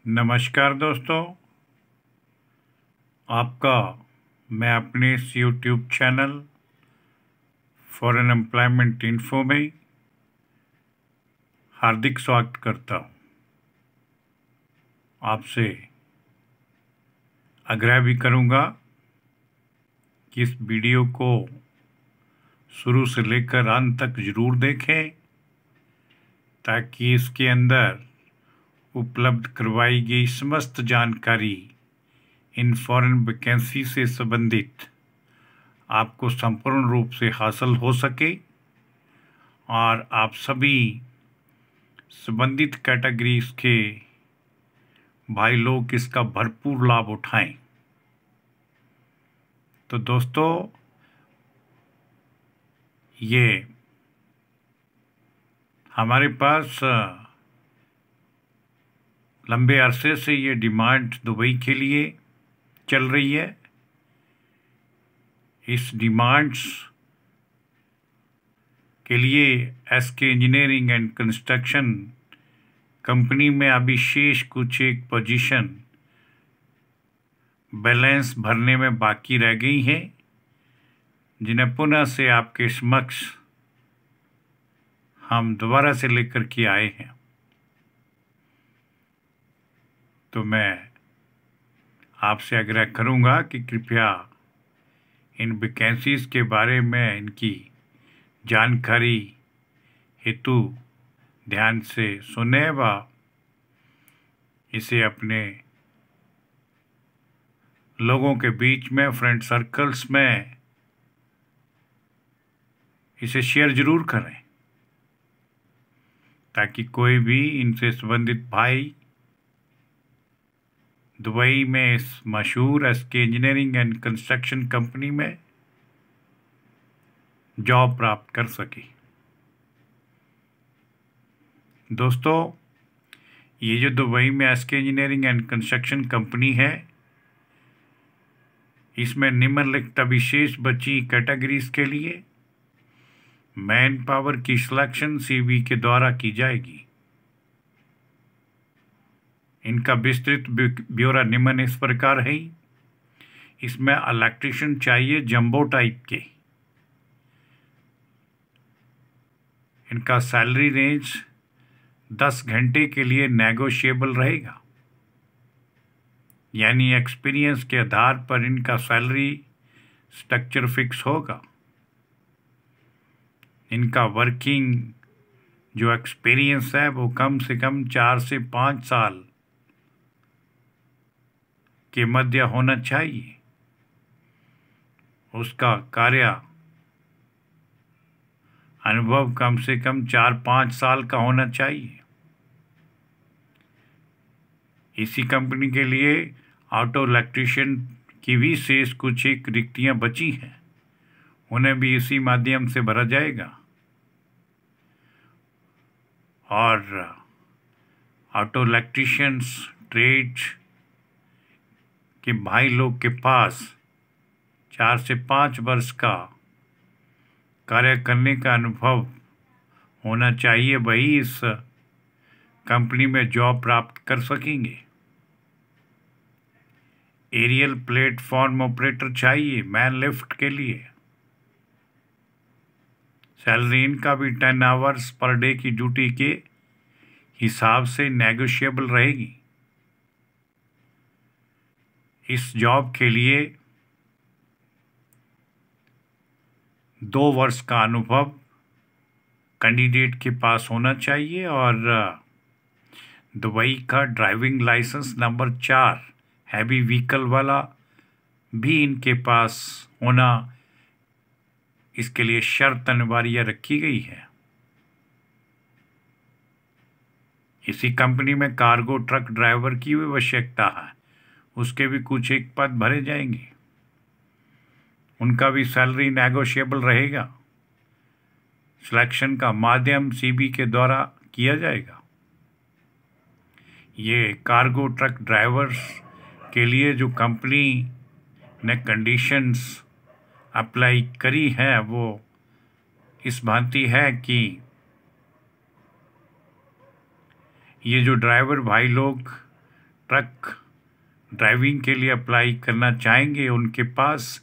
नमस्कार दोस्तों, आपका मैं अपने इस YouTube channel foreign employment info में हार्दिक स्वागत करता हूं। आपसे आग्रह भी करूंगा कि इस वीडियो को शुरू से लेकर अंत तक ज़रूर देखें, ताकि इसके अंदर उपलब्ध करवाई गई समस्त जानकारी इन फॉरेन वैकेंसी से संबंधित आपको संपूर्ण रूप से हासिल हो सके और आप सभी संबंधित कैटेगरीज के भाई लोग इसका भरपूर लाभ उठाएं। तो दोस्तों, ये हमारे पास लंबे अरसे से ये डिमांड दुबई के लिए चल रही है। इस डिमांड्स के लिए SK engineering and construction company में अभी शेष कुछ एक पोजीशन बैलेंस भरने में बाकी रह गई हैं, जिन्हें पुनः से आपके समक्ष हम दोबारा से लेकर के आए हैं। तो मैं आपसे आग्रह करूंगा कि कृपया इन वैकेंसीज के बारे में इनकी जानकारी हेतु ध्यान से सुने व इसे अपने लोगों के बीच में, फ्रेंड सर्कल्स में इसे शेयर जरूर करें, ताकि कोई भी इनसे संबंधित भाई दुबई में इस मशहूर SK engineering and construction company में जॉब प्राप्त कर सके। दोस्तों, ये जो दुबई में SK engineering and construction company है, इसमें निम्नलिखित विशेष बची कैटेगरीज के लिए मैन पावर की सिलेक्शन सीवी के द्वारा की जाएगी। इनका विस्तृत ब्यौरा निम्न इस प्रकार है। इसमें इलेक्ट्रिशियन चाहिए जंबो टाइप के। इनका सैलरी रेंज 10 घंटे के लिए नेगोशिएबल रहेगा, यानी एक्सपीरियंस के आधार पर इनका सैलरी स्ट्रक्चर फिक्स होगा। इनका वर्किंग जो एक्सपीरियंस है वो कम से कम 4 से 5 साल के मध्य होना चाहिए। उसका कार्य अनुभव कम से कम 4-5 साल का होना चाहिए। इसी कंपनी के लिए ऑटो इलेक्ट्रिशियन की भी शेष कुछ एक रिक्तियां बची हैं, उन्हें भी इसी माध्यम से भरा जाएगा। और ऑटो इलेक्ट्रिशियंस ट्रेड के भाई लोग के पास 4 से 5 वर्ष का कार्य करने का अनुभव होना चाहिए, वही इस कंपनी में जॉब प्राप्त कर सकेंगे। एरियल प्लेटफॉर्म ऑपरेटर चाहिए मैन लिफ्ट के लिए। सैलरी इनका भी 10 आवर्स पर डे की ड्यूटी के हिसाब से नेगोशिएबल रहेगी। इस जॉब के लिए 2 वर्ष का अनुभव कैंडिडेट के पास होना चाहिए और दुबई का driving licence number 4 heavy vehicle वाला भी इनके पास होना इसके लिए शर्त अनिवार्य रखी गई है। इसी कंपनी में कार्गो ट्रक ड्राइवर की भी आवश्यकता है, उसके भी कुछ एक पद भरे जाएंगे। उनका भी सैलरी नेगोशिएबल रहेगा। सिलेक्शन का माध्यम सीबी के द्वारा किया जाएगा। ये कार्गो ट्रक ड्राइवर्स के लिए जो कंपनी ने कंडीशंस अप्लाई करी है वो इस भांति है कि ये जो ड्राइवर भाई लोग ट्रक ड्राइविंग के लिए अप्लाई करना चाहेंगे, उनके पास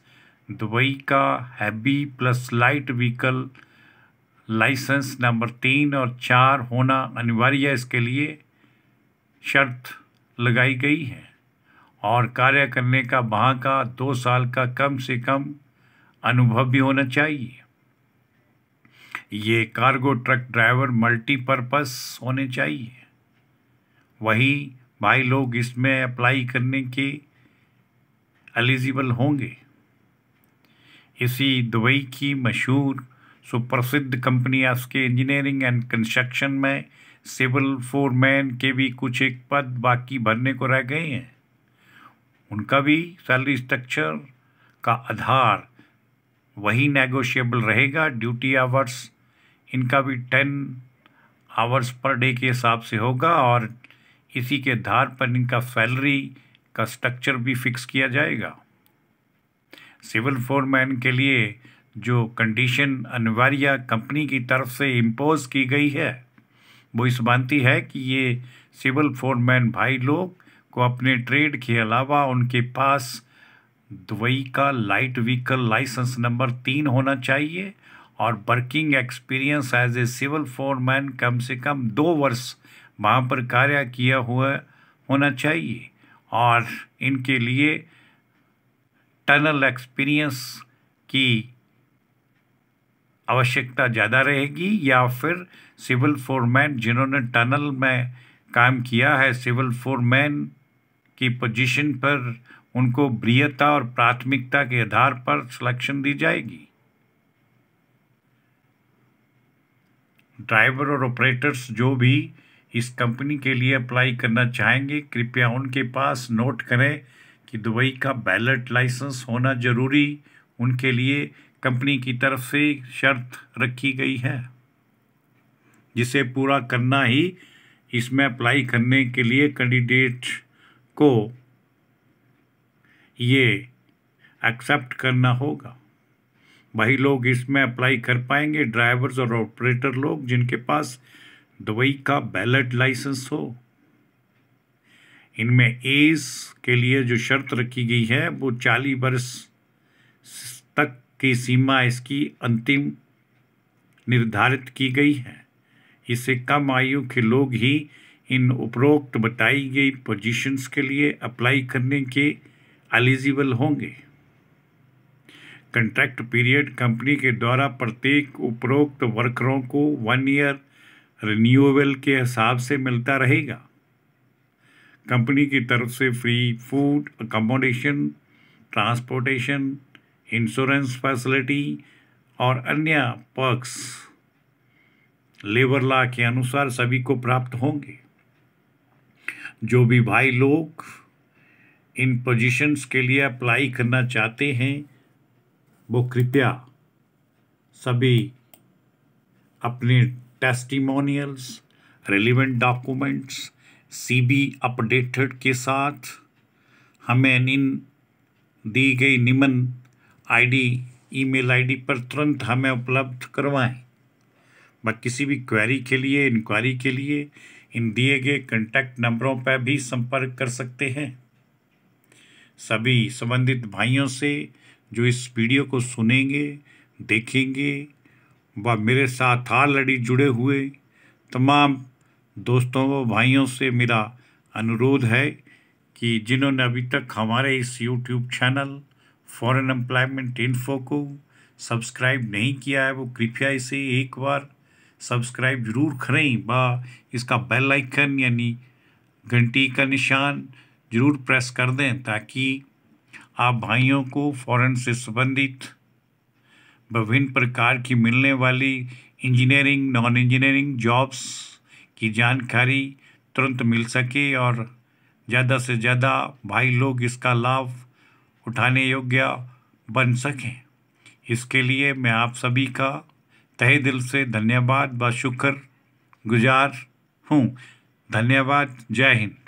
दुबई का heavy plus light vehicle licence number 3 और 4 होना अनिवार्य है। इसके लिए शर्त लगाई गई है और कार्य करने का वहाँ का 2 साल का कम से कम अनुभव भी होना चाहिए। ये कार्गो ट्रक ड्राइवर मल्टीपर्पस होने चाहिए। वही भाई लोग इसमें अप्लाई करने के एलिजिबल होंगे। इसी दुबई की मशहूर सुप्रसिद्ध कंपनी के इंजीनियरिंग एंड कंस्ट्रक्शन में सिविल फोरमैन के भी कुछ एक पद बाकी भरने को रह गए हैं। उनका भी सैलरी स्ट्रक्चर का आधार वही नेगोशिएबल रहेगा। ड्यूटी आवर्स इनका भी 10 आवर्स पर डे के हिसाब से होगा और इसी के आधार पर इनका सैलरी का स्ट्रक्चर भी फिक्स किया जाएगा। सिविल फोरमैन के लिए जो कंडीशन अनिवार्य कंपनी की तरफ से इम्पोज की गई है वो इस मानती है कि ये सिविल फोरमैन भाई लोग को अपने ट्रेड के अलावा उनके पास दुबई का लाइट व्हीकल लाइसेंस नंबर 3 होना चाहिए और working experience as a civil foreman कम से कम 2 वर्ष वहाँ पर कार्य किया हुआ होना चाहिए और इनके लिए टनल एक्सपीरियंस की आवश्यकता ज़्यादा रहेगी या फिर सिविल फोरमैन जिन्होंने टनल में काम किया है, सिविल फोरमैन की पोजीशन पर उनको वरीयता और प्राथमिकता के आधार पर सिलेक्शन दी जाएगी। ड्राइवर और ऑपरेटर्स जो भी इस कंपनी के लिए अप्लाई करना चाहेंगे, कृपया उनके पास नोट करें कि दुबई का बैलेट लाइसेंस होना जरूरी उनके लिए कंपनी की तरफ से शर्त रखी गई है, जिसे पूरा करना ही इसमें अप्लाई करने के लिए कैंडिडेट को ये एक्सेप्ट करना होगा। वही लोग इसमें अप्लाई कर पाएंगे, ड्राइवर्स और ऑपरेटर लोग जिनके पास दुबई का बैलेट लाइसेंस हो। इनमें एज के लिए जो शर्त रखी गई है वो 40 वर्ष तक की सीमा इसकी अंतिम निर्धारित की गई है। इससे कम आयु के लोग ही इन उपरोक्त बताई गई पोजीशंस के लिए अप्लाई करने के एलिजिबल होंगे। कॉन्ट्रैक्ट पीरियड कंपनी के द्वारा प्रत्येक उपरोक्त वर्करों को 1 ईयर रिन्यूएबल के हिसाब से मिलता रहेगा। कंपनी की तरफ से free food, accommodation, transportation, insurance facility और अन्य पर्क्स लेबर लॉ के अनुसार सभी को प्राप्त होंगे। जो भी भाई लोग इन पोजीशंस के लिए अप्लाई करना चाहते हैं वो कृपया सभी अपने testimonials, relevant documents, CB updated के साथ हमें इन दी गई निम्न ईमेल आईडी पर तुरंत हमें उपलब्ध करवाएं। किसी भी क्वेरी के लिए, इंक्वायरी के लिए इन दिए गए कॉन्टैक्ट नंबरों पर भी संपर्क कर सकते हैं। सभी संबंधित भाइयों से जो इस वीडियो को सुनेंगे, देखेंगे व मेरे साथ ऑलरेडी जुड़े हुए तमाम दोस्तों व भाइयों से मेरा अनुरोध है कि जिन्होंने अभी तक हमारे इस YouTube channel foreign employment info को सब्सक्राइब नहीं किया है वो कृपया इसे एक बार सब्सक्राइब जरूर करें व इसका बेल आइकन यानी घंटी का निशान जरूर प्रेस कर दें ताकि आप भाइयों को फॉरेन से संबंधित विभिन्न प्रकार की मिलने वाली इंजीनियरिंग, नॉन इंजीनियरिंग जॉब्स की जानकारी तुरंत मिल सके और ज़्यादा से ज़्यादा भाई लोग इसका लाभ उठाने योग्य बन सकें। इसके लिए मैं आप सभी का तहे दिल से धन्यवाद व शुक्र गुजार हूँ। धन्यवाद। जय हिंद।